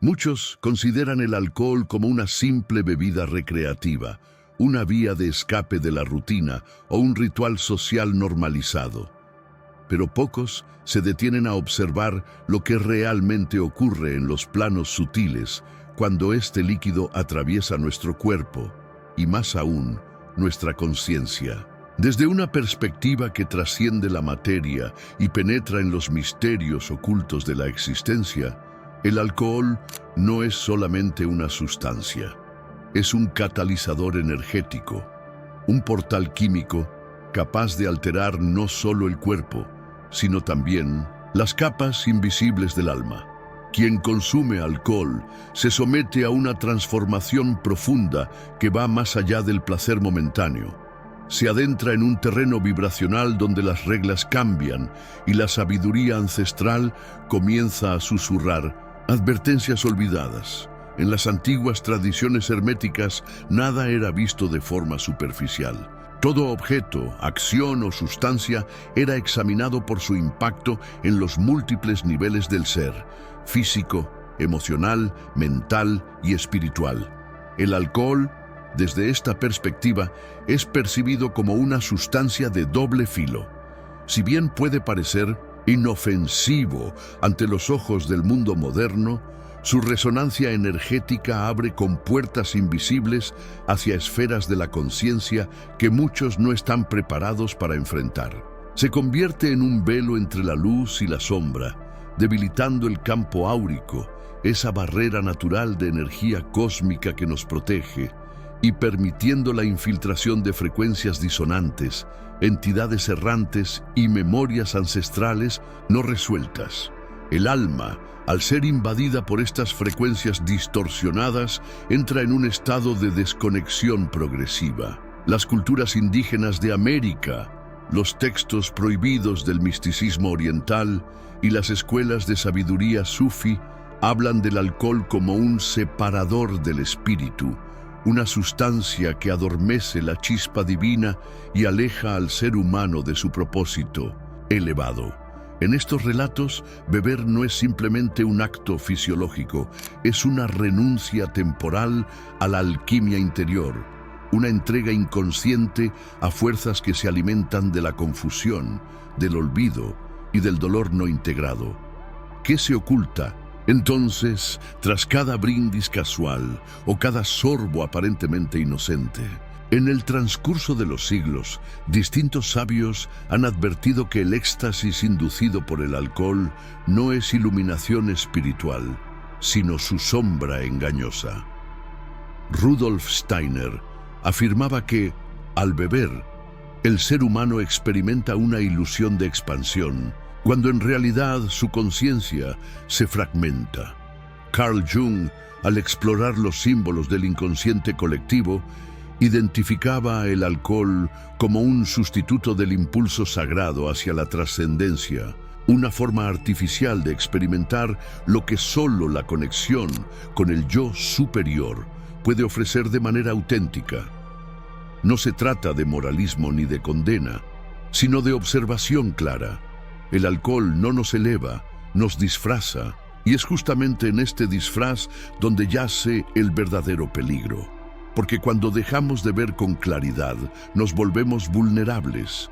Muchos consideran el alcohol como una simple bebida recreativa, una vía de escape de la rutina o un ritual social normalizado. Pero pocos se detienen a observar lo que realmente ocurre en los planos sutiles cuando este líquido atraviesa nuestro cuerpo y, más aún, nuestra conciencia. Desde una perspectiva que trasciende la materia y penetra en los misterios ocultos de la existencia, el alcohol no es solamente una sustancia, es un catalizador energético, un portal químico capaz de alterar no solo el cuerpo, sino también las capas invisibles del alma. Quien consume alcohol se somete a una transformación profunda que va más allá del placer momentáneo. Se adentra en un terreno vibracional donde las reglas cambian y la sabiduría ancestral comienza a susurrar advertencias olvidadas. En las antiguas tradiciones herméticas, nada era visto de forma superficial. Todo objeto, acción o sustancia era examinado por su impacto en los múltiples niveles del ser: físico, emocional, mental y espiritual. El alcohol, desde esta perspectiva, es percibido como una sustancia de doble filo. Si bien puede parecer inofensivo ante los ojos del mundo moderno, su resonancia energética abre compuertas invisibles hacia esferas de la conciencia que muchos no están preparados para enfrentar. Se convierte en un velo entre la luz y la sombra, debilitando el campo áurico, esa barrera natural de energía cósmica que nos protege, y permitiendo la infiltración de frecuencias disonantes, entidades errantes y memorias ancestrales no resueltas. El alma, al ser invadida por estas frecuencias distorsionadas, entra en un estado de desconexión progresiva. Las culturas indígenas de América, los textos prohibidos del misticismo oriental y las escuelas de sabiduría sufi hablan del alcohol como un separador del espíritu, una sustancia que adormece la chispa divina y aleja al ser humano de su propósito elevado. En estos relatos, beber no es simplemente un acto fisiológico, es una renuncia temporal a la alquimia interior, una entrega inconsciente a fuerzas que se alimentan de la confusión, del olvido y del dolor no integrado. ¿Qué se oculta entonces tras cada brindis casual o cada sorbo aparentemente inocente? En el transcurso de los siglos, distintos sabios han advertido que el éxtasis inducido por el alcohol no es iluminación espiritual, sino su sombra engañosa. Rudolf Steiner afirmaba que, al beber, el ser humano experimenta una ilusión de expansión, cuando en realidad su conciencia se fragmenta. Carl Jung, al explorar los símbolos del inconsciente colectivo, identificaba el alcohol como un sustituto del impulso sagrado hacia la trascendencia, una forma artificial de experimentar lo que solo la conexión con el yo superior puede ofrecer de manera auténtica. No se trata de moralismo ni de condena, sino de observación clara. El alcohol no nos eleva, nos disfraza, y es justamente en este disfraz donde yace el verdadero peligro. Porque cuando dejamos de ver con claridad, nos volvemos vulnerables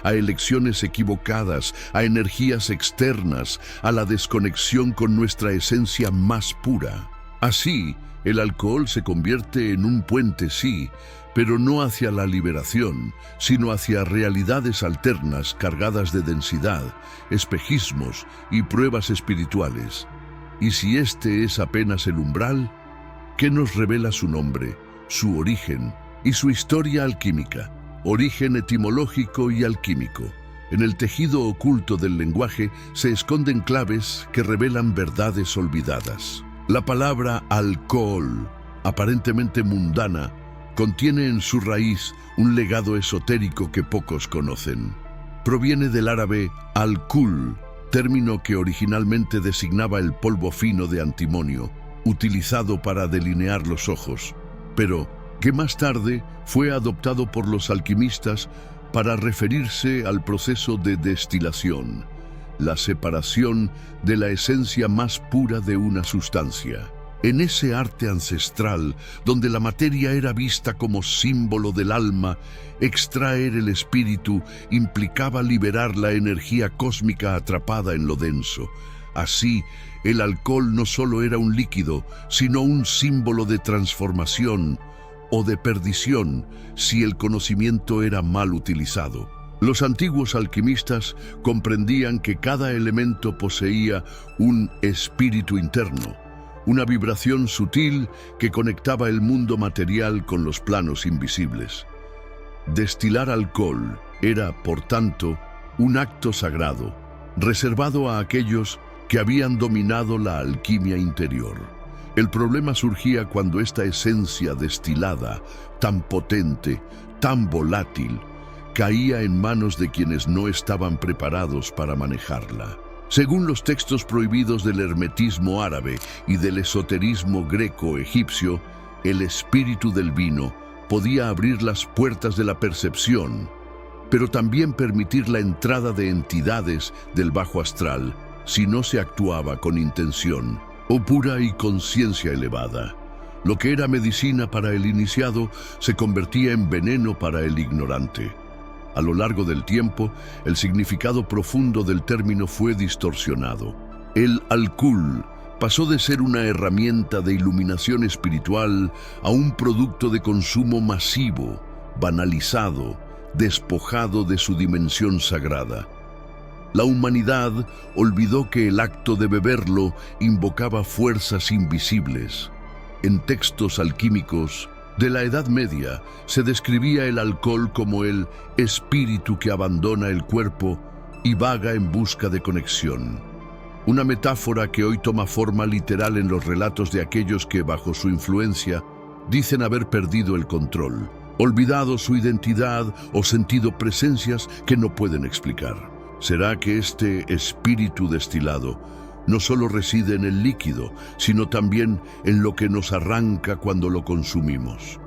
a elecciones equivocadas, a energías externas, a la desconexión con nuestra esencia más pura. Así, el alcohol se convierte en un puente, sí, pero no hacia la liberación, sino hacia realidades alternas cargadas de densidad, espejismos y pruebas espirituales. Y si este es apenas el umbral, ¿qué nos revela su nombre, su origen y su historia alquímica? Origen etimológico y alquímico. En el tejido oculto del lenguaje se esconden claves que revelan verdades olvidadas. La palabra alcohol, aparentemente mundana, contiene en su raíz un legado esotérico que pocos conocen. Proviene del árabe al-kul, término que originalmente designaba el polvo fino de antimonio, utilizado para delinear los ojos, pero que más tarde fue adoptado por los alquimistas para referirse al proceso de destilación, la separación de la esencia más pura de una sustancia. En ese arte ancestral, donde la materia era vista como símbolo del alma, extraer el espíritu implicaba liberar la energía cósmica atrapada en lo denso. Así, el alcohol no solo era un líquido, sino un símbolo de transformación o de perdición si el conocimiento era mal utilizado. Los antiguos alquimistas comprendían que cada elemento poseía un espíritu interno, una vibración sutil que conectaba el mundo material con los planos invisibles. Destilar alcohol era, por tanto, un acto sagrado, reservado a aquellos que habían dominado la alquimia interior. El problema surgía cuando esta esencia destilada, tan potente, tan volátil, caía en manos de quienes no estaban preparados para manejarla. Según los textos prohibidos del hermetismo árabe y del esoterismo greco-egipcio, el espíritu del vino podía abrir las puertas de la percepción, pero también permitir la entrada de entidades del bajo astral si no se actuaba con intención o pura y conciencia elevada. Lo que era medicina para el iniciado se convertía en veneno para el ignorante. A lo largo del tiempo, el significado profundo del término fue distorsionado. El alcohol pasó de ser una herramienta de iluminación espiritual a un producto de consumo masivo, banalizado, despojado de su dimensión sagrada. La humanidad olvidó que el acto de beberlo invocaba fuerzas invisibles. En textos alquímicos de la Edad Media se describía el alcohol como el espíritu que abandona el cuerpo y vaga en busca de conexión. Una metáfora que hoy toma forma literal en los relatos de aquellos que, bajo su influencia, dicen haber perdido el control, olvidado su identidad o sentido presencias que no pueden explicar. ¿Será que este espíritu destilado no solo reside en el líquido, sino también en lo que nos arranca cuando lo consumimos?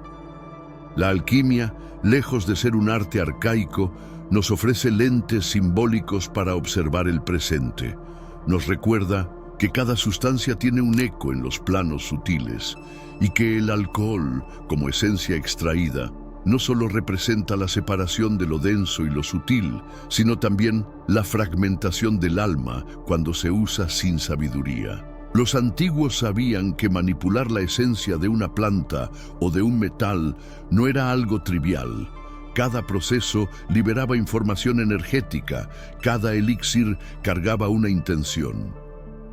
La alquimia, lejos de ser un arte arcaico, nos ofrece lentes simbólicos para observar el presente. Nos recuerda que cada sustancia tiene un eco en los planos sutiles y que el alcohol, como esencia extraída, no solo representa la separación de lo denso y lo sutil, sino también la fragmentación del alma cuando se usa sin sabiduría. Los antiguos sabían que manipular la esencia de una planta o de un metal no era algo trivial. Cada proceso liberaba información energética, cada elixir cargaba una intención.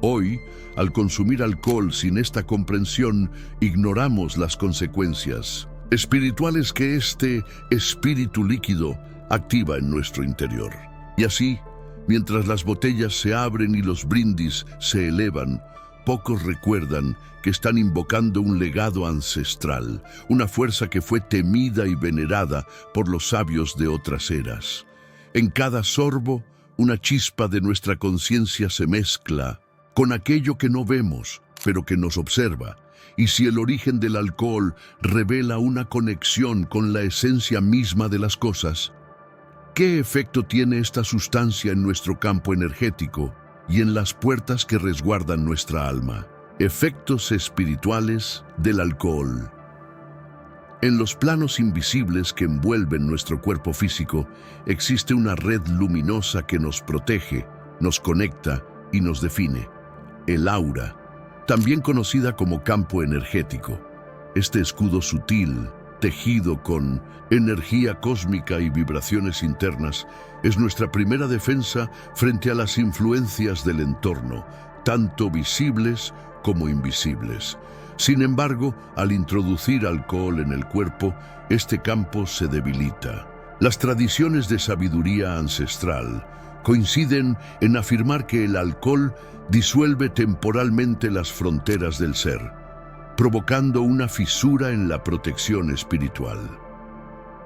Hoy, al consumir alcohol sin esta comprensión, ignoramos las consecuencias espirituales que este espíritu líquido activa en nuestro interior. Y así, mientras las botellas se abren y los brindis se elevan, pocos recuerdan que están invocando un legado ancestral, una fuerza que fue temida y venerada por los sabios de otras eras. En cada sorbo, una chispa de nuestra conciencia se mezcla con aquello que no vemos, pero que nos observa. Y si el origen del alcohol revela una conexión con la esencia misma de las cosas, ¿qué efecto tiene esta sustancia en nuestro campo energético y en las puertas que resguardan nuestra alma? Efectos espirituales del alcohol. En los planos invisibles que envuelven nuestro cuerpo físico, existe una red luminosa que nos protege, nos conecta y nos define: el aura, también conocida como campo energético. Este escudo sutil, tejido con energía cósmica y vibraciones internas, es nuestra primera defensa frente a las influencias del entorno, tanto visibles como invisibles. Sin embargo, al introducir alcohol en el cuerpo, este campo se debilita. Las tradiciones de sabiduría ancestral coinciden en afirmar que el alcohol disuelve temporalmente las fronteras del ser, provocando una fisura en la protección espiritual.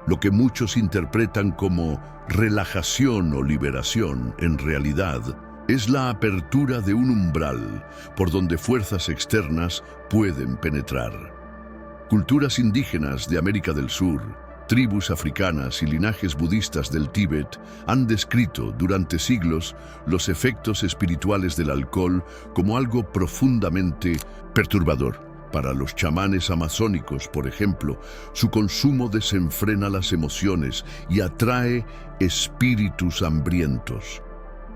Lo que muchos interpretan como relajación o liberación, en realidad, es la apertura de un umbral por donde fuerzas externas pueden penetrar. Culturas indígenas de América del Sur, Tribus africanas y linajes budistas del Tíbet han descrito durante siglos los efectos espirituales del alcohol como algo profundamente perturbador. Para los chamanes amazónicos, por ejemplo, su consumo desenfrena las emociones y atrae espíritus hambrientos,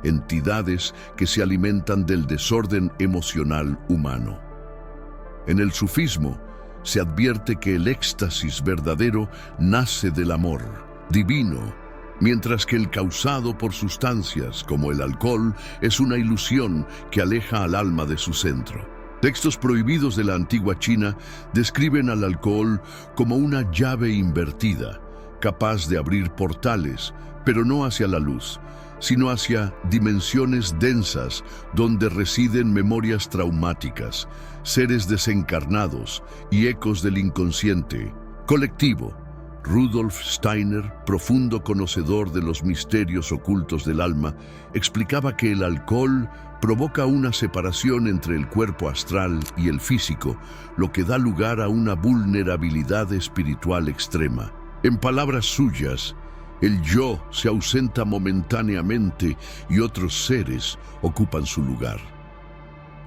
entidades que se alimentan del desorden emocional humano. En el sufismo, se advierte que el éxtasis verdadero nace del amor divino, mientras que el causado por sustancias como el alcohol es una ilusión que aleja al alma de su centro. Textos prohibidos de la antigua China describen al alcohol como una llave invertida, capaz de abrir portales, pero no hacia la luz, sino hacia dimensiones densas donde residen memorias traumáticas, seres desencarnados y ecos del inconsciente colectivo. Rudolf Steiner, profundo conocedor de los misterios ocultos del alma, explicaba que el alcohol provoca una separación entre el cuerpo astral y el físico, lo que da lugar a una vulnerabilidad espiritual extrema. En palabras suyas, el yo se ausenta momentáneamente y otros seres ocupan su lugar.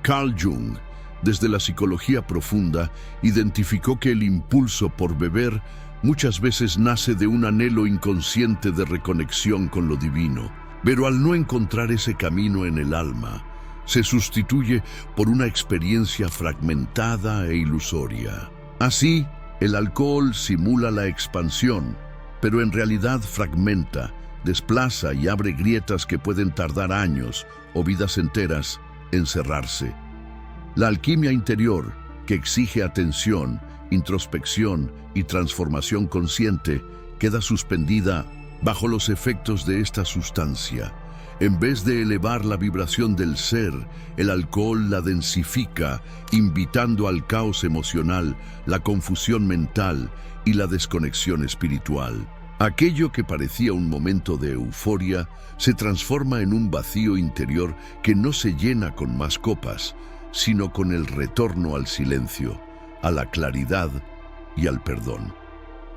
Carl Jung, desde la psicología profunda, identificó que el impulso por beber muchas veces nace de un anhelo inconsciente de reconexión con lo divino, pero al no encontrar ese camino en el alma, se sustituye por una experiencia fragmentada e ilusoria. Así, el alcohol simula la expansión, pero en realidad fragmenta, desplaza y abre grietas que pueden tardar años o vidas enteras en cerrarse. La alquimia interior, que exige atención, introspección y transformación consciente, queda suspendida bajo los efectos de esta sustancia. En vez de elevar la vibración del ser, el alcohol la densifica, invitando al caos emocional, la confusión mental y la desconexión espiritual. Aquello que parecía un momento de euforia se transforma en un vacío interior que no se llena con más copas, sino con el retorno al silencio, a la claridad y al perdón.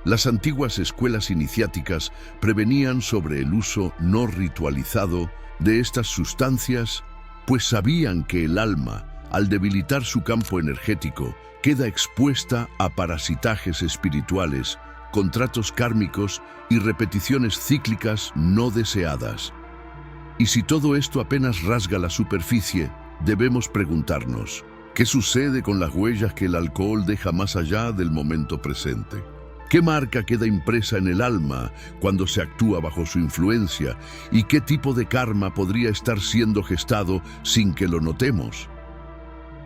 Las antiguas escuelas iniciáticas prevenían sobre el uso no ritualizado de estas sustancias, pues sabían que el alma, al debilitar su campo energético, queda expuesta a parasitajes espirituales, contratos kármicos y repeticiones cíclicas no deseadas. Y si todo esto apenas rasga la superficie, debemos preguntarnos, ¿qué sucede con las huellas que el alcohol deja más allá del momento presente? ¿Qué marca queda impresa en el alma cuando se actúa bajo su influencia? ¿Y qué tipo de karma podría estar siendo gestado sin que lo notemos?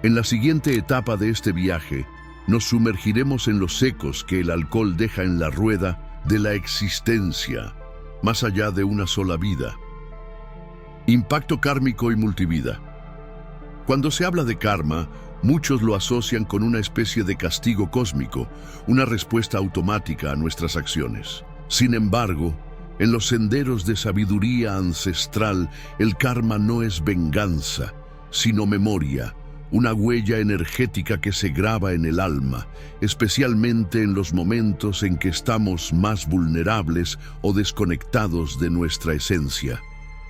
En la siguiente etapa de este viaje, nos sumergiremos en los ecos que el alcohol deja en la rueda de la existencia, más allá de una sola vida. Impacto kármico y multivida. Cuando se habla de karma, muchos lo asocian con una especie de castigo cósmico, una respuesta automática a nuestras acciones. Sin embargo, en los senderos de sabiduría ancestral, el karma no es venganza, sino memoria, una huella energética que se graba en el alma, especialmente en los momentos en que estamos más vulnerables o desconectados de nuestra esencia.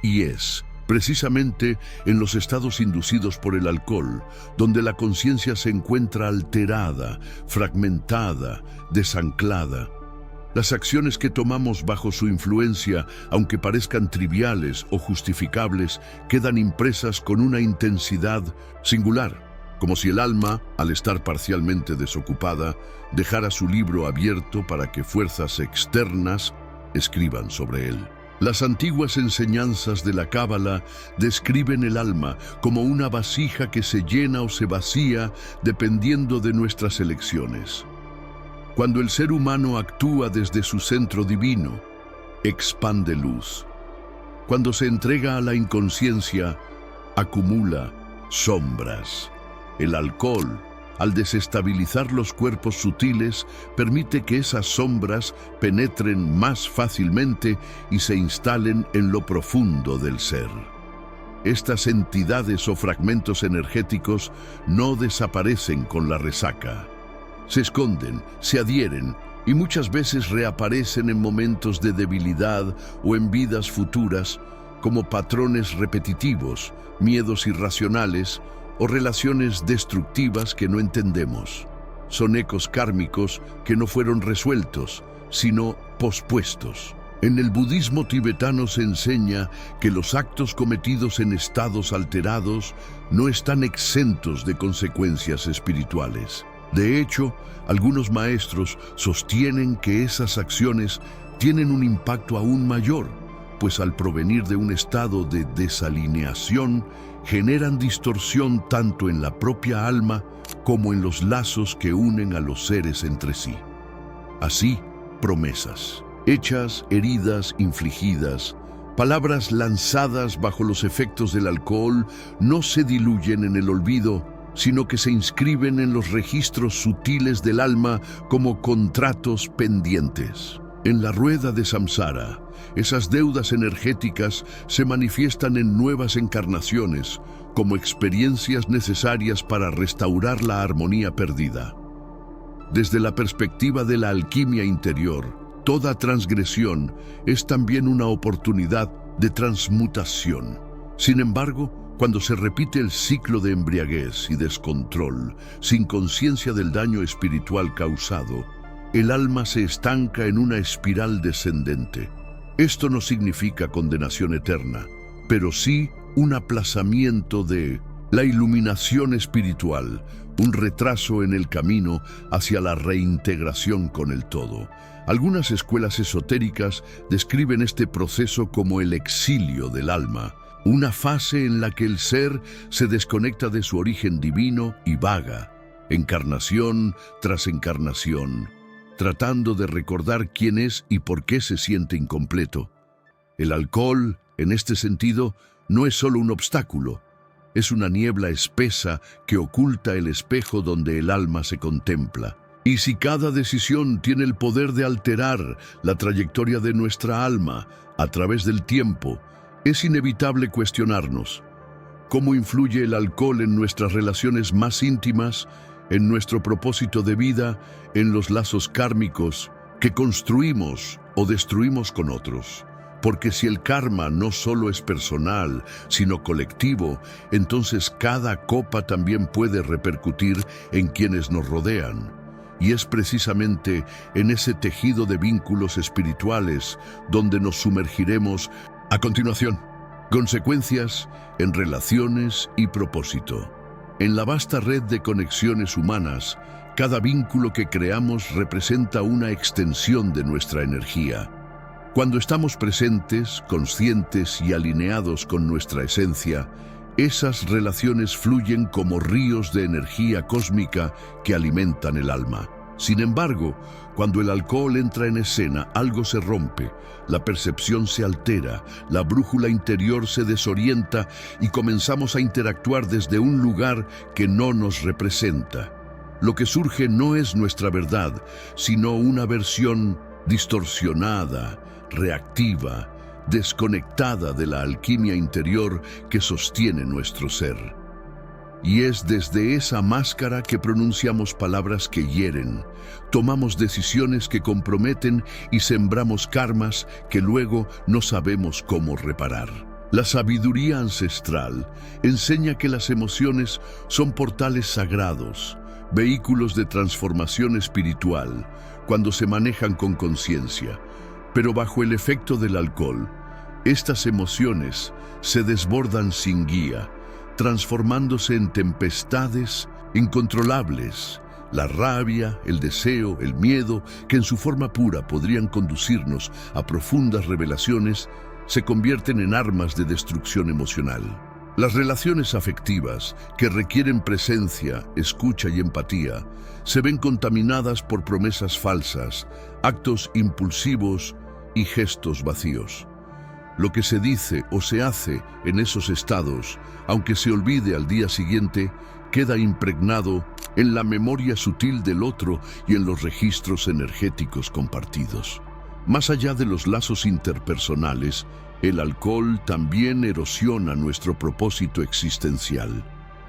Y es precisamente en los estados inducidos por el alcohol, donde la conciencia se encuentra alterada, fragmentada, desanclada. Las acciones que tomamos bajo su influencia, aunque parezcan triviales o justificables, quedan impresas con una intensidad singular, como si el alma, al estar parcialmente desocupada, dejara su libro abierto para que fuerzas externas escriban sobre él. Las antiguas enseñanzas de la Cábala describen el alma como una vasija que se llena o se vacía dependiendo de nuestras elecciones. Cuando el ser humano actúa desde su centro divino, expande luz. Cuando se entrega a la inconsciencia, acumula sombras. El alcohol, al desestabilizar los cuerpos sutiles, permite que esas sombras penetren más fácilmente y se instalen en lo profundo del ser. Estas entidades o fragmentos energéticos no desaparecen con la resaca. Se esconden, se adhieren y muchas veces reaparecen en momentos de debilidad o en vidas futuras como patrones repetitivos, miedos irracionales o relaciones destructivas que no entendemos. Son ecos kármicos que no fueron resueltos, sino pospuestos. En el budismo tibetano se enseña que los actos cometidos en estados alterados no están exentos de consecuencias espirituales. De hecho, algunos maestros sostienen que esas acciones tienen un impacto aún mayor, pues al provenir de un estado de desalineación, generan distorsión tanto en la propia alma como en los lazos que unen a los seres entre sí. Así, promesas, hechas, heridas infligidas, palabras lanzadas bajo los efectos del alcohol no se diluyen en el olvido, sino que se inscriben en los registros sutiles del alma como contratos pendientes. En la rueda de samsara, esas deudas energéticas se manifiestan en nuevas encarnaciones como experiencias necesarias para restaurar la armonía perdida. Desde la perspectiva de la alquimia interior, toda transgresión es también una oportunidad de transmutación. Sin embargo, cuando se repite el ciclo de embriaguez y descontrol, sin conciencia del daño espiritual causado, el alma se estanca en una espiral descendente. Esto no significa condenación eterna, pero sí un aplazamiento de la iluminación espiritual, un retraso en el camino hacia la reintegración con el todo. Algunas escuelas esotéricas describen este proceso como el exilio del alma, una fase en la que el ser se desconecta de su origen divino y vaga, encarnación tras encarnación, tratando de recordar quién es y por qué se siente incompleto. El alcohol, en este sentido, no es solo un obstáculo, es una niebla espesa que oculta el espejo donde el alma se contempla. Y si cada decisión tiene el poder de alterar la trayectoria de nuestra alma a través del tiempo, es inevitable cuestionarnos: ¿cómo influye el alcohol en nuestras relaciones más íntimas, en nuestro propósito de vida, en los lazos kármicos que construimos o destruimos con otros? Porque si el karma no solo es personal, sino colectivo, entonces cada copa también puede repercutir en quienes nos rodean. Y es precisamente en ese tejido de vínculos espirituales donde nos sumergiremos a continuación. Consecuencias en relaciones y propósito. En la vasta red de conexiones humanas, cada vínculo que creamos representa una extensión de nuestra energía. Cuando estamos presentes, conscientes y alineados con nuestra esencia, esas relaciones fluyen como ríos de energía cósmica que alimentan el alma. Sin embargo, cuando el alcohol entra en escena, algo se rompe, la percepción se altera, la brújula interior se desorienta y comenzamos a interactuar desde un lugar que no nos representa. Lo que surge no es nuestra verdad, sino una versión distorsionada, reactiva, desconectada de la alquimia interior que sostiene nuestro ser. Y es desde esa máscara que pronunciamos palabras que hieren, tomamos decisiones que comprometen y sembramos karmas que luego no sabemos cómo reparar. La sabiduría ancestral enseña que las emociones son portales sagrados, vehículos de transformación espiritual, cuando se manejan con conciencia. Pero bajo el efecto del alcohol, estas emociones se desbordan sin guía, transformándose en tempestades incontrolables. La rabia, el deseo, el miedo, que en su forma pura podrían conducirnos a profundas revelaciones, se convierten en armas de destrucción emocional. Las relaciones afectivas, que requieren presencia, escucha y empatía, se ven contaminadas por promesas falsas, actos impulsivos y gestos vacíos. Lo que se dice o se hace en esos estados, aunque se olvide al día siguiente, queda impregnado en la memoria sutil del otro y en los registros energéticos compartidos. Más allá de los lazos interpersonales, el alcohol también erosiona nuestro propósito existencial.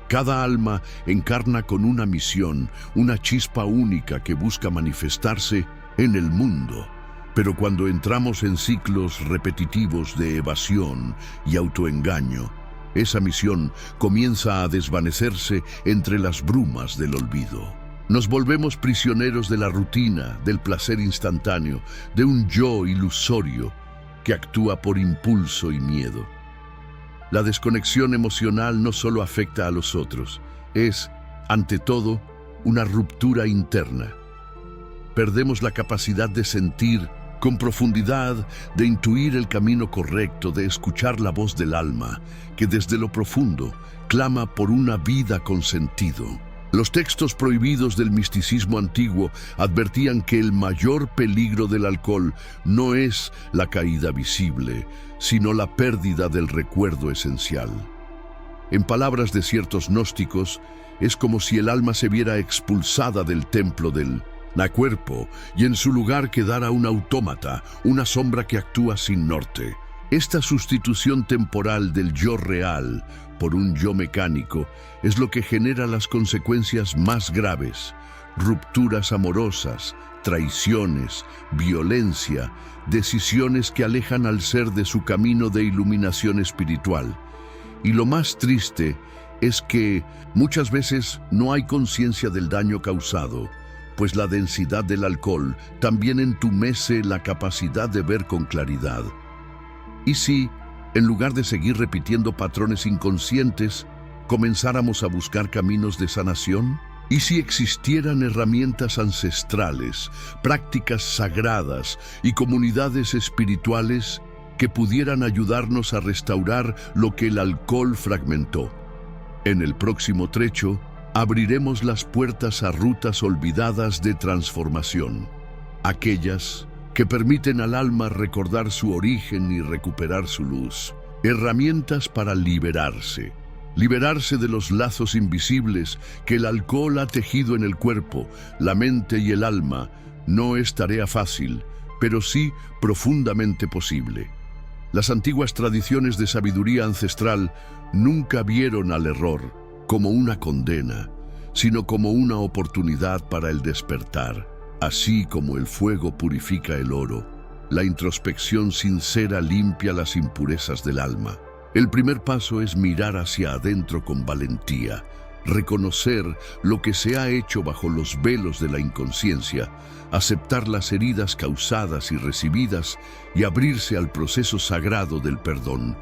Cada alma encarna con una misión, una chispa única que busca manifestarse en el mundo. Pero cuando entramos en ciclos repetitivos de evasión y autoengaño, esa misión comienza a desvanecerse entre las brumas del olvido. Nos volvemos prisioneros de la rutina, del placer instantáneo, de un yo ilusorio que actúa por impulso y miedo. La desconexión emocional no solo afecta a los otros, es, ante todo, una ruptura interna. Perdemos la capacidad de sentir con profundidad, de intuir el camino correcto, de escuchar la voz del alma, que desde lo profundo clama por una vida con sentido. Los textos prohibidos del misticismo antiguo advertían que el mayor peligro del alcohol no es la caída visible, sino la pérdida del recuerdo esencial. En palabras de ciertos gnósticos, es como si el alma se viera expulsada del templo del cuerpo y en su lugar quedara un autómata, una sombra que actúa sin norte. Esta sustitución temporal del yo real por un yo mecánico es lo que genera las consecuencias más graves: rupturas amorosas, traiciones, violencia, decisiones que alejan al ser de su camino de iluminación espiritual. Y lo más triste es que muchas veces no hay conciencia del daño causado, pues la densidad del alcohol también entumece la capacidad de ver con claridad. ¿Y si, en lugar de seguir repitiendo patrones inconscientes, comenzáramos a buscar caminos de sanación? ¿Y si existieran herramientas ancestrales, prácticas sagradas y comunidades espirituales que pudieran ayudarnos a restaurar lo que el alcohol fragmentó? En el próximo trecho, abriremos las puertas a rutas olvidadas de transformación, aquellas que permiten al alma recordar su origen y recuperar su luz. Herramientas para liberarse de los lazos invisibles que el alcohol ha tejido en el cuerpo, la mente y el alma. No es tarea fácil, pero sí profundamente posible. Las antiguas tradiciones de sabiduría ancestral nunca vieron al error como una condena, sino como una oportunidad para el despertar. Así como el fuego purifica el oro, la introspección sincera limpia las impurezas del alma. El primer paso es mirar hacia adentro con valentía, reconocer lo que se ha hecho bajo los velos de la inconsciencia, aceptar las heridas causadas y recibidas y abrirse al proceso sagrado del perdón,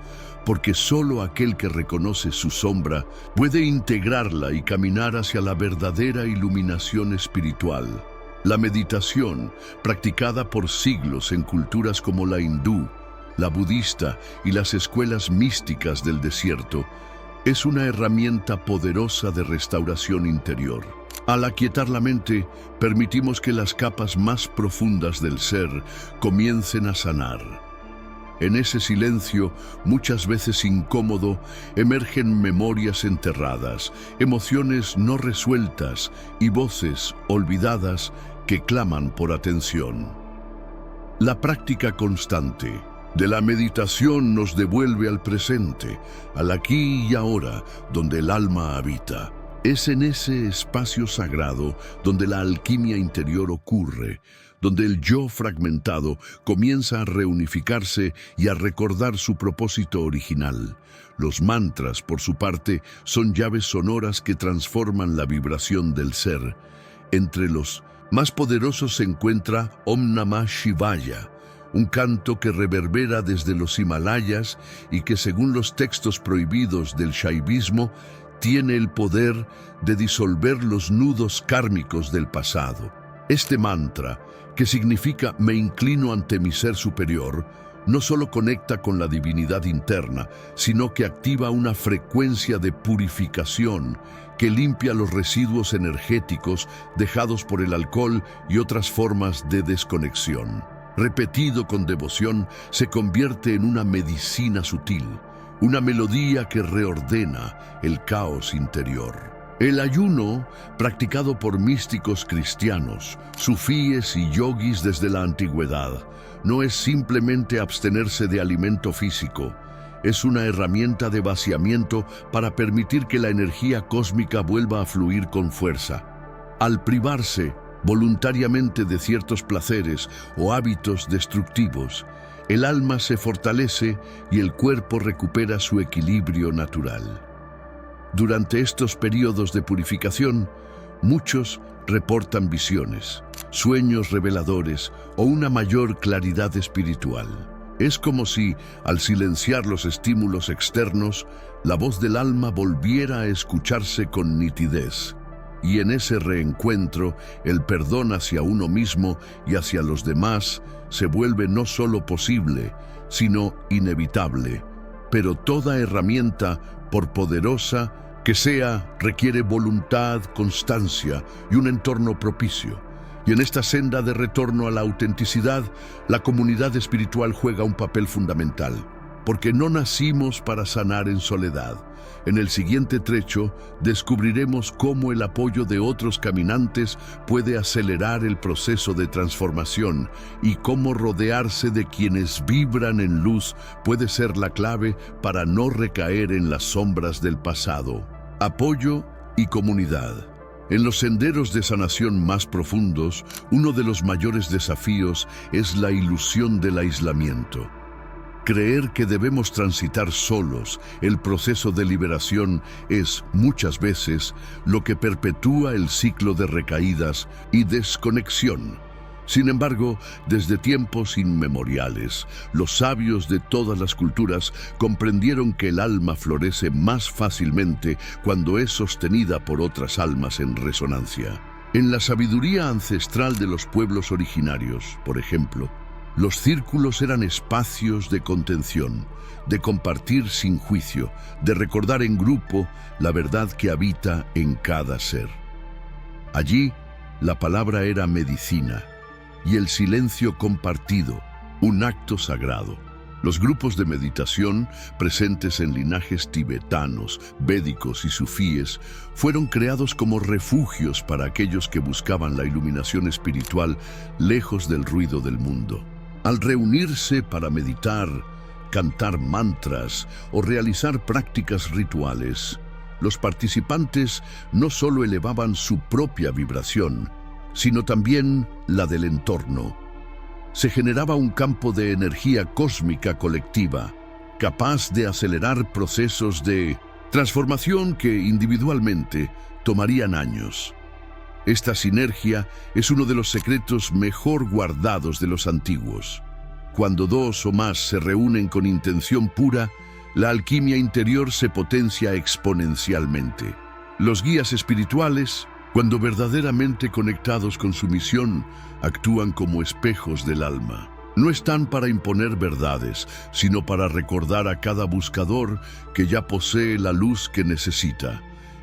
porque solo aquel que reconoce su sombra puede integrarla y caminar hacia la verdadera iluminación espiritual. La meditación, practicada por siglos en culturas como la hindú, la budista y las escuelas místicas del desierto, es una herramienta poderosa de restauración interior. Al aquietar la mente, permitimos que las capas más profundas del ser comiencen a sanar. En ese silencio, muchas veces incómodo, emergen memorias enterradas, emociones no resueltas y voces olvidadas que claman por atención. La práctica constante de la meditación nos devuelve al presente, al aquí y ahora, donde el alma habita. Es en ese espacio sagrado donde la alquimia interior ocurre, donde el yo fragmentado comienza a reunificarse y a recordar su propósito original. Los mantras, por su parte, son llaves sonoras que transforman la vibración del ser. Entre los más poderosos se encuentra Om Namah Shivaya, un canto que reverbera desde los Himalayas y que, según los textos prohibidos del shaivismo, tiene el poder de disolver los nudos kármicos del pasado. Este mantra, que significa me inclino ante mi ser superior, no solo conecta con la divinidad interna, sino que activa una frecuencia de purificación que limpia los residuos energéticos dejados por el alcohol y otras formas de desconexión. Repetido con devoción, se convierte en una medicina sutil, una melodía que reordena el caos interior. El ayuno, practicado por místicos cristianos, sufíes y yogis desde la antigüedad, no es simplemente abstenerse de alimento físico, es una herramienta de vaciamiento para permitir que la energía cósmica vuelva a fluir con fuerza. Al privarse, voluntariamente de ciertos placeres o hábitos destructivos, el alma se fortalece y el cuerpo recupera su equilibrio natural. Durante estos periodos de purificación, muchos reportan visiones, sueños reveladores o una mayor claridad espiritual. Es como si, al silenciar los estímulos externos, la voz del alma volviera a escucharse con nitidez. Y en ese reencuentro, el perdón hacia uno mismo y hacia los demás se vuelve no solo posible, sino inevitable. Pero toda herramienta, por poderosa que sea, requiere voluntad, constancia y un entorno propicio. Y en esta senda de retorno a la autenticidad, la comunidad espiritual juega un papel fundamental, porque no nacimos para sanar en soledad. En el siguiente trecho descubriremos cómo el apoyo de otros caminantes puede acelerar el proceso de transformación y cómo rodearse de quienes vibran en luz puede ser la clave para no recaer en las sombras del pasado. Apoyo y comunidad. En los senderos de sanación más profundos, uno de los mayores desafíos es la ilusión del aislamiento. Creer que debemos transitar solos el proceso de liberación es, muchas veces, lo que perpetúa el ciclo de recaídas y desconexión. Sin embargo, desde tiempos inmemoriales, los sabios de todas las culturas comprendieron que el alma florece más fácilmente cuando es sostenida por otras almas en resonancia. En la sabiduría ancestral de los pueblos originarios, por ejemplo, los círculos eran espacios de contención, de compartir sin juicio, de recordar en grupo la verdad que habita en cada ser. Allí, la palabra era medicina y el silencio compartido, un acto sagrado. Los grupos de meditación, presentes en linajes tibetanos, védicos y sufíes, fueron creados como refugios para aquellos que buscaban la iluminación espiritual lejos del ruido del mundo. Al reunirse para meditar, cantar mantras o realizar prácticas rituales, los participantes no solo elevaban su propia vibración, sino también la del entorno. Se generaba un campo de energía cósmica colectiva, capaz de acelerar procesos de transformación que individualmente tomarían años. Esta sinergia es uno de los secretos mejor guardados de los antiguos. Cuando dos o más se reúnen con intención pura, la alquimia interior se potencia exponencialmente. Los guías espirituales, cuando verdaderamente conectados con su misión, actúan como espejos del alma. No están para imponer verdades, sino para recordar a cada buscador que ya posee la luz que necesita.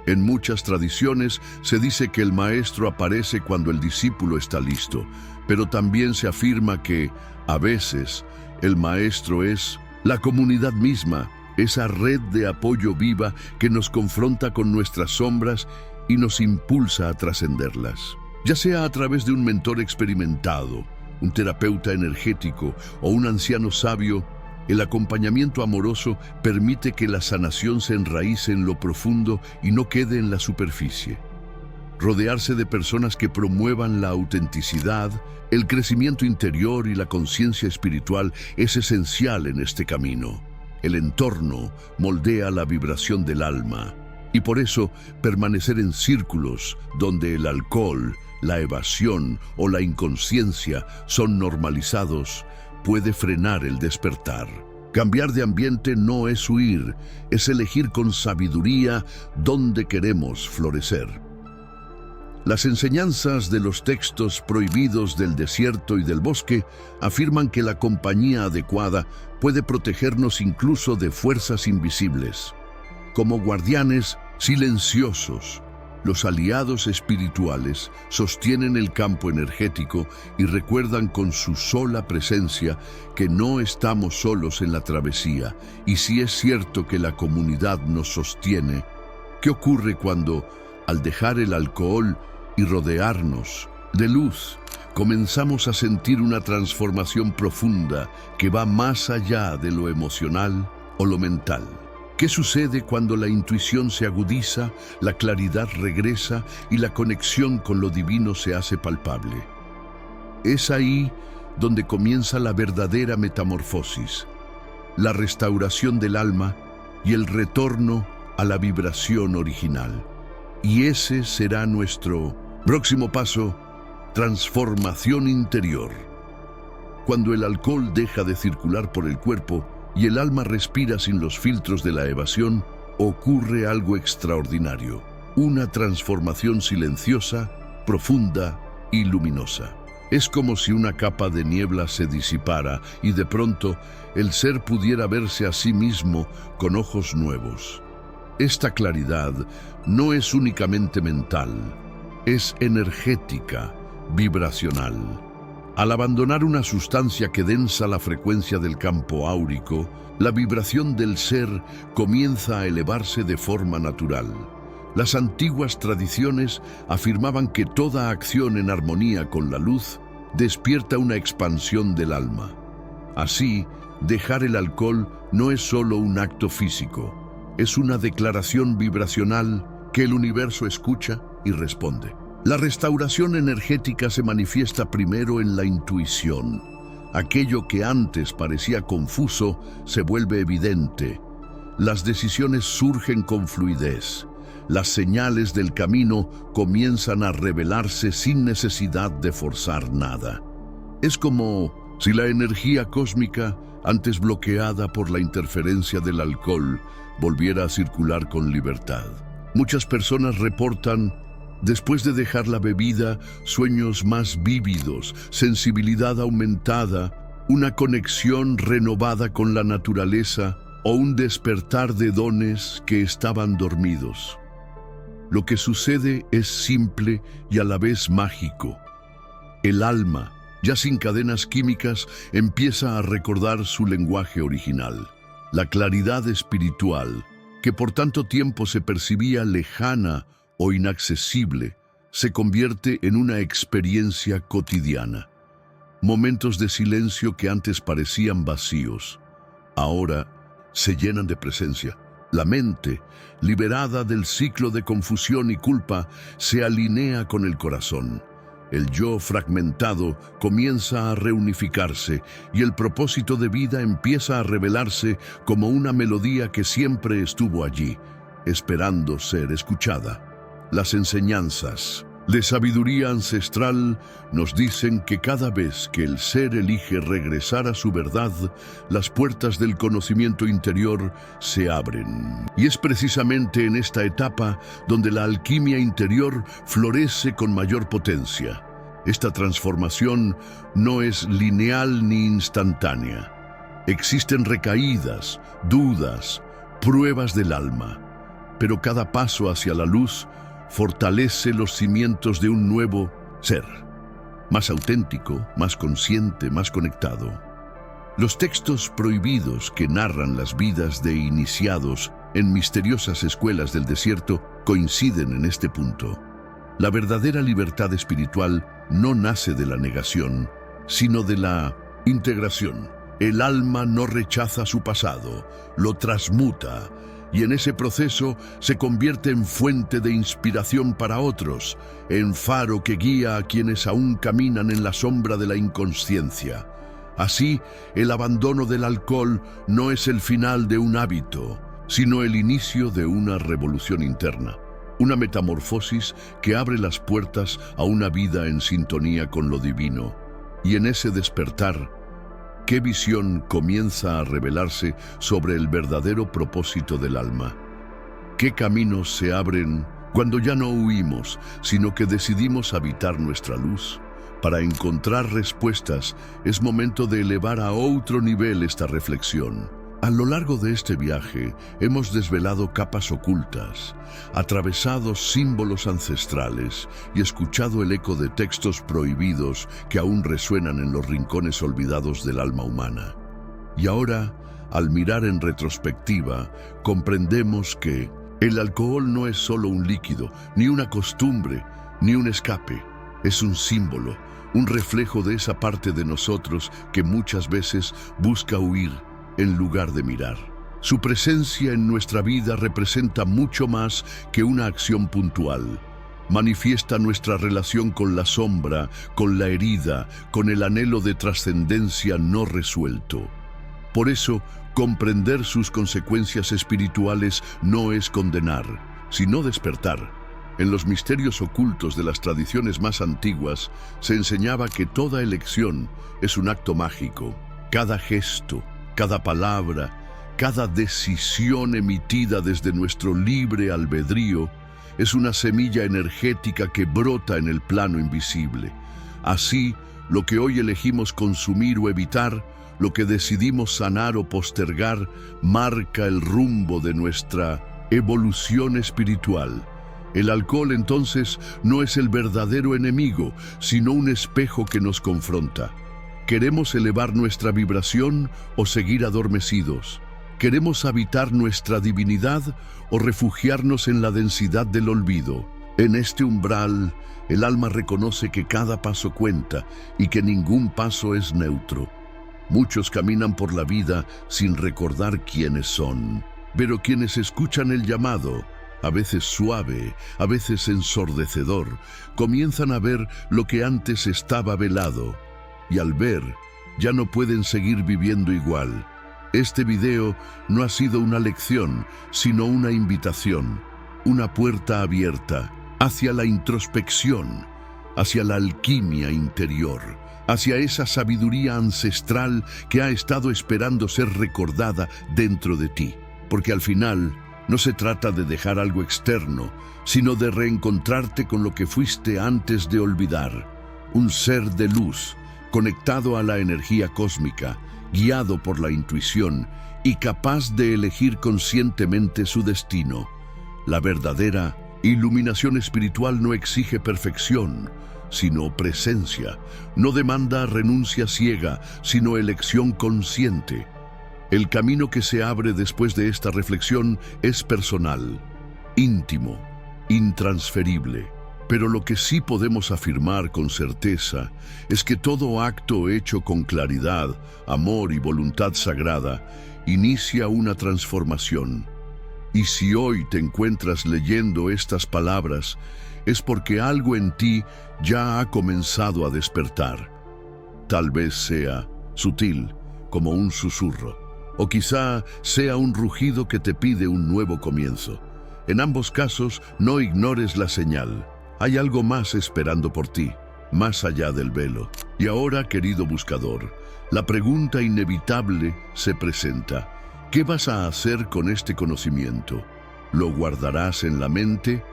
En muchas tradiciones se dice que el maestro aparece cuando el discípulo está listo, pero también se afirma que, a veces, el maestro es la comunidad misma, esa red de apoyo viva que nos confronta con nuestras sombras y nos impulsa a trascenderlas. Ya sea a través de un mentor experimentado, un terapeuta energético o un anciano sabio, el acompañamiento amoroso permite que la sanación se enraíce en lo profundo y no quede en la superficie. Rodearse de personas que promuevan la autenticidad, el crecimiento interior y la conciencia espiritual es esencial en este camino. El entorno moldea la vibración del alma y por eso permanecer en círculos donde el alcohol, la evasión o la inconsciencia son normalizados puede frenar el despertar. Cambiar de ambiente no es huir, es elegir con sabiduría dónde queremos florecer. Las enseñanzas de los textos prohibidos del desierto y del bosque afirman que la compañía adecuada puede protegernos incluso de fuerzas invisibles. Como guardianes silenciosos, los aliados espirituales sostienen el campo energético y recuerdan con su sola presencia que no estamos solos en la travesía. Y si es cierto que la comunidad nos sostiene, ¿qué ocurre cuando, al dejar el alcohol y rodearnos de luz, comenzamos a sentir una transformación profunda que va más allá de lo emocional o lo mental? ¿Qué sucede cuando la intuición se agudiza, la claridad regresa y la conexión con lo divino se hace palpable? Es ahí donde comienza la verdadera metamorfosis, la restauración del alma y el retorno a la vibración original. Y ese será nuestro próximo paso: transformación interior. Cuando el alcohol deja de circular por el cuerpo y el alma respira sin los filtros de la evasión, ocurre algo extraordinario, una transformación silenciosa, profunda y luminosa. Es como si una capa de niebla se disipara y de pronto el ser pudiera verse a sí mismo con ojos nuevos. Esta claridad no es únicamente mental, es energética, vibracional. Al abandonar una sustancia que densa la frecuencia del campo áurico, la vibración del ser comienza a elevarse de forma natural. Las antiguas tradiciones afirmaban que toda acción en armonía con la luz despierta una expansión del alma. Así, dejar el alcohol no es solo un acto físico, es una declaración vibracional que el universo escucha y responde. La restauración energética se manifiesta primero en la intuición. Aquello que antes parecía confuso se vuelve evidente. Las decisiones surgen con fluidez. Las señales del camino comienzan a revelarse sin necesidad de forzar nada. Es como si la energía cósmica, antes bloqueada por la interferencia del alcohol, volviera a circular con libertad. Muchas personas reportan, después de dejar la bebida, sueños más vívidos, sensibilidad aumentada, una conexión renovada con la naturaleza o un despertar de dones que estaban dormidos. Lo que sucede es simple y a la vez mágico. El alma, ya sin cadenas químicas, empieza a recordar su lenguaje original. La claridad espiritual, que por tanto tiempo se percibía lejana o inaccesible, se convierte en una experiencia cotidiana. Momentos de silencio que antes parecían vacíos, ahora se llenan de presencia. La mente, liberada del ciclo de confusión y culpa, se alinea con el corazón. El yo fragmentado comienza a reunificarse y el propósito de vida empieza a revelarse como una melodía que siempre estuvo allí, esperando ser escuchada. Las enseñanzas de sabiduría ancestral nos dicen que cada vez que el ser elige regresar a su verdad, las puertas del conocimiento interior se abren. Y es precisamente en esta etapa donde la alquimia interior florece con mayor potencia. Esta transformación no es lineal ni instantánea. Existen recaídas, dudas, pruebas del alma, pero cada paso hacia la luz fortalece los cimientos de un nuevo ser, más auténtico, más consciente, más conectado. Los textos prohibidos que narran las vidas de iniciados en misteriosas escuelas del desierto coinciden en este punto. La verdadera libertad espiritual no nace de la negación, sino de la integración. El alma no rechaza su pasado, lo transmuta, y en ese proceso se convierte en fuente de inspiración para otros, en faro que guía a quienes aún caminan en la sombra de la inconsciencia. Así, el abandono del alcohol no es el final de un hábito, sino el inicio de una revolución interna, una metamorfosis que abre las puertas a una vida en sintonía con lo divino. Y en ese despertar, ¿qué visión comienza a revelarse sobre el verdadero propósito del alma? ¿Qué caminos se abren cuando ya no huimos, sino que decidimos habitar nuestra luz? Para encontrar respuestas, es momento de elevar a otro nivel esta reflexión. A lo largo de este viaje, hemos desvelado capas ocultas, atravesado símbolos ancestrales y escuchado el eco de textos prohibidos que aún resuenan en los rincones olvidados del alma humana. Y ahora, al mirar en retrospectiva, comprendemos que el alcohol no es solo un líquido, ni una costumbre, ni un escape. Es un símbolo, un reflejo de esa parte de nosotros que muchas veces busca huir en lugar de mirar. Su presencia en nuestra vida representa mucho más que una acción puntual. Manifiesta nuestra relación con la sombra, con la herida, con el anhelo de trascendencia no resuelto. Por eso, comprender sus consecuencias espirituales no es condenar, sino despertar. En los misterios ocultos de las tradiciones más antiguas se enseñaba que toda elección es un acto mágico. Cada gesto, cada palabra, cada decisión emitida desde nuestro libre albedrío es una semilla energética que brota en el plano invisible. Así, lo que hoy elegimos consumir o evitar, lo que decidimos sanar o postergar, marca el rumbo de nuestra evolución espiritual. El alcohol, entonces, no es el verdadero enemigo, sino un espejo que nos confronta. ¿Queremos elevar nuestra vibración o seguir adormecidos? ¿Queremos habitar nuestra divinidad o refugiarnos en la densidad del olvido? En este umbral, el alma reconoce que cada paso cuenta y que ningún paso es neutro. Muchos caminan por la vida sin recordar quiénes son, pero quienes escuchan el llamado, a veces suave, a veces ensordecedor, comienzan a ver lo que antes estaba velado, y al ver, ya no pueden seguir viviendo igual. Este video no ha sido una lección, sino una invitación, una puerta abierta hacia la introspección, hacia la alquimia interior, hacia esa sabiduría ancestral que ha estado esperando ser recordada dentro de ti. Porque al final, no se trata de dejar algo externo, sino de reencontrarte con lo que fuiste antes de olvidar. Un ser de luz, conectado a la energía cósmica, guiado por la intuición y capaz de elegir conscientemente su destino. La verdadera iluminación espiritual no exige perfección, sino presencia. No demanda renuncia ciega, sino elección consciente. El camino que se abre después de esta reflexión es personal, íntimo, intransferible. Pero lo que sí podemos afirmar con certeza es que todo acto hecho con claridad, amor y voluntad sagrada inicia una transformación. Y si hoy te encuentras leyendo estas palabras, es porque algo en ti ya ha comenzado a despertar. Tal vez sea sutil, como un susurro, o quizá sea un rugido que te pide un nuevo comienzo. En ambos casos, no ignores la señal. Hay algo más esperando por ti, más allá del velo. Y ahora, querido buscador, la pregunta inevitable se presenta. ¿Qué vas a hacer con este conocimiento? ¿Lo guardarás en la mente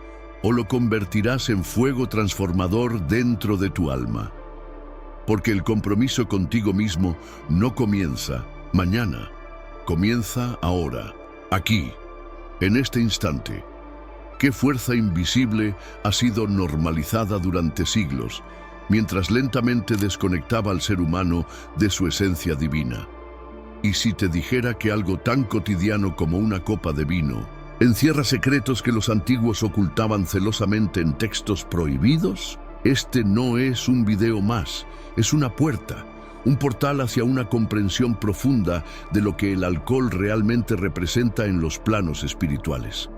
o lo convertirás en fuego transformador dentro de tu alma? Porque el compromiso contigo mismo no comienza mañana, comienza ahora, aquí, en este instante. ¿Qué fuerza invisible ha sido normalizada durante siglos, mientras lentamente desconectaba al ser humano de su esencia divina? Y si te dijera que algo tan cotidiano como una copa de vino encierra secretos que los antiguos ocultaban celosamente en textos prohibidos, este no es un video más, es una puerta, un portal hacia una comprensión profunda de lo que el alcohol realmente representa en los planos espirituales.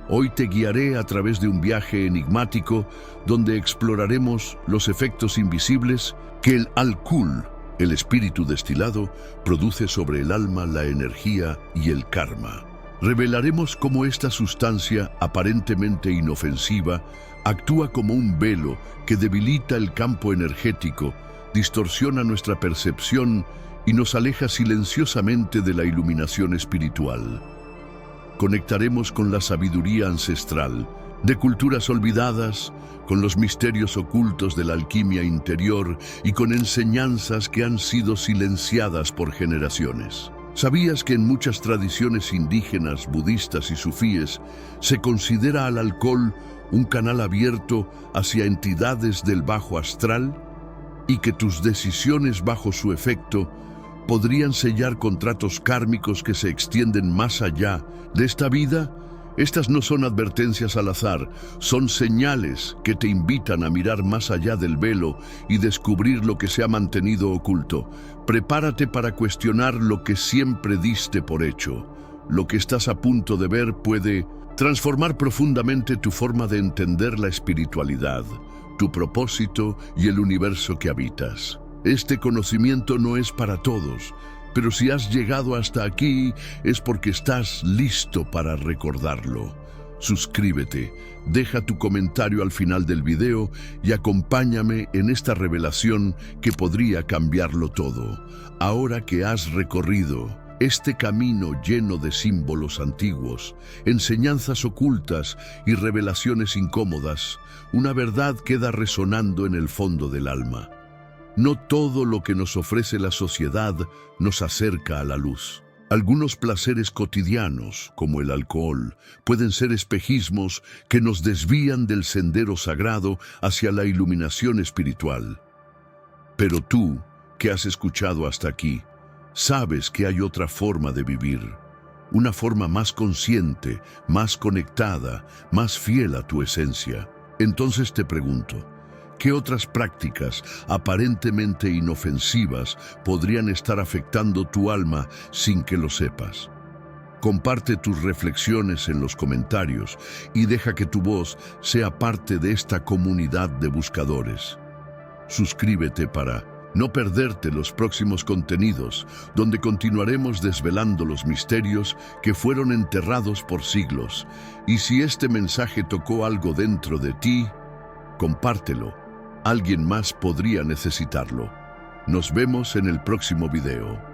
Hoy te guiaré a través de un viaje enigmático donde exploraremos los efectos invisibles que el alcohol, el espíritu destilado, produce sobre el alma, la energía y el karma. Revelaremos cómo esta sustancia, aparentemente inofensiva, actúa como un velo que debilita el campo energético, distorsiona nuestra percepción y nos aleja silenciosamente de la iluminación espiritual. Conectaremos con la sabiduría ancestral, de culturas olvidadas, con los misterios ocultos de la alquimia interior y con enseñanzas que han sido silenciadas por generaciones. ¿Sabías que en muchas tradiciones indígenas, budistas y sufíes se considera al alcohol un canal abierto hacia entidades del bajo astral? Y que tus decisiones bajo su efecto podrían sellar contratos kármicos que se extienden más allá de esta vida. Estas no son advertencias al azar, son señales que te invitan a mirar más allá del velo y descubrir lo que se ha mantenido oculto. Prepárate para cuestionar lo que siempre diste por hecho. Lo que estás a punto de ver puede transformar profundamente tu forma de entender la espiritualidad, tu propósito y el universo que habitas. Este conocimiento no es para todos, pero si has llegado hasta aquí es porque estás listo para recordarlo. Suscríbete, deja tu comentario al final del video y acompáñame en esta revelación que podría cambiarlo todo. Ahora que has recorrido este camino lleno de símbolos antiguos, enseñanzas ocultas y revelaciones incómodas, una verdad queda resonando en el fondo del alma. No todo lo que nos ofrece la sociedad nos acerca a la luz. Algunos placeres cotidianos, como el alcohol, pueden ser espejismos que nos desvían del sendero sagrado hacia la iluminación espiritual. Pero tú, que has escuchado hasta aquí, sabes que hay otra forma de vivir, una forma más consciente, más conectada, más fiel a tu esencia. Entonces te pregunto, ¿qué otras prácticas aparentemente inofensivas podrían estar afectando tu alma sin que lo sepas? Comparte tus reflexiones en los comentarios y deja que tu voz sea parte de esta comunidad de buscadores. Suscríbete para no perderte los próximos contenidos, donde continuaremos desvelando los misterios que fueron enterrados por siglos. Y si este mensaje tocó algo dentro de ti, compártelo. Alguien más podría necesitarlo. Nos vemos en el próximo video.